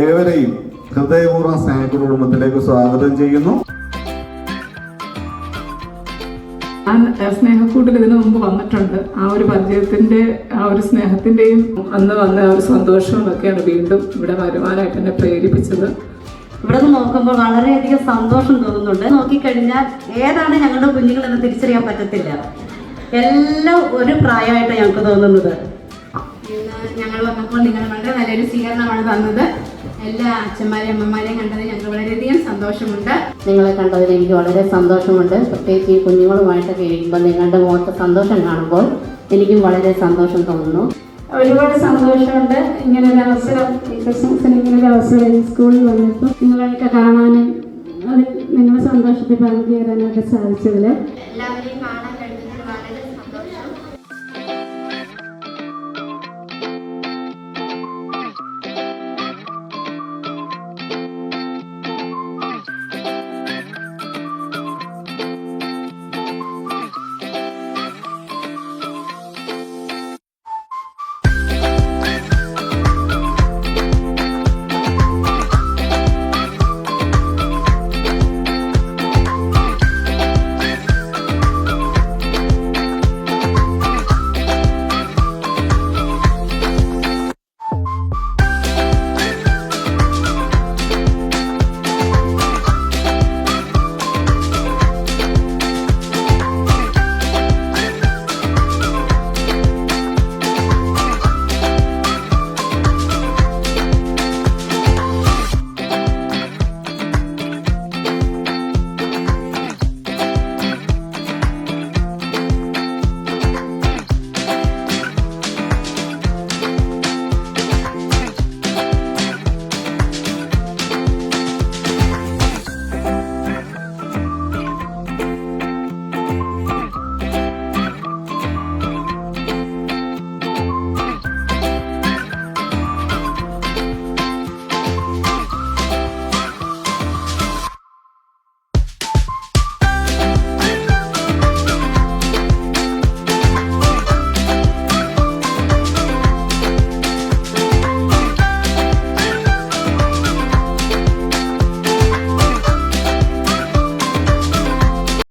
ഏവരെയും ഹൃദയപൂർവ്വം സ്നേഹകുടുംബത്തിലേക്ക് സ്വാഗതം ചെയ്യുന്നു. ഞാൻ സ്നേഹക്കൂട്ടിൽ ഇതിനു മുമ്പ് വന്നിട്ടുണ്ട്. ആ ഒരു പരിചയത്തിന്റെ ആ ഒരു സ്നേഹത്തിന്റെയും അന്ന് വന്ന ആ ഒരു സന്തോഷവും ഒക്കെയാണ് വീണ്ടും ഇവിടെ വരുവാനായിട്ട് എന്നെ പ്രേരിപ്പിച്ചത്. ഇവിടെ നിന്ന് നോക്കുമ്പോൾ വളരെയധികം സന്തോഷം തോന്നുന്നുണ്ട്. നോക്കിക്കഴിഞ്ഞാൽ ഏതാണ് ഞങ്ങളുടെ കുഞ്ഞുങ്ങളെന്ന് തിരിച്ചറിയാൻ പറ്റത്തില്ല. എല്ലാം ഒരു പ്രായമായിട്ട് ഞങ്ങൾക്ക് തോന്നുന്നത്. ഞങ്ങൾ വന്നപ്പോൾ നിങ്ങൾ വളരെ നല്ലൊരു സ്വീകരണമാണ് തന്നത്. എല്ലാ അച്ഛന്മാരെയും അമ്മമാരെയും കണ്ടതിൽ ഞങ്ങൾ വളരെയധികം സന്തോഷമുണ്ട്. നിങ്ങളെ കണ്ടതിൽ എനിക്ക് വളരെ സന്തോഷമുണ്ട്. പ്രത്യേകിച്ച് ഈ കുഞ്ഞുങ്ങളുമായിട്ടൊക്കെ ഇരിക്കുമ്പോൾ നിങ്ങളുടെ മുഖത്ത് സന്തോഷം കാണുമ്പോൾ എനിക്കും വളരെ സന്തോഷം തോന്നുന്നു. ഒരുപാട് സന്തോഷമുണ്ട്. ഇങ്ങനൊരു അവസരം, ഈ ക്രിസ്മസിന് ഇങ്ങനൊരു അവസരം സ്കൂളിൽ വന്നപ്പോൾ നിങ്ങളെയൊക്കെ കാണാനും അതിൽ നിങ്ങളുടെ സന്തോഷത്തിൽ പങ്കുചേരാനൊക്കെ സാധിച്ചതിൽ എല്ലാവരെയും കാണാൻ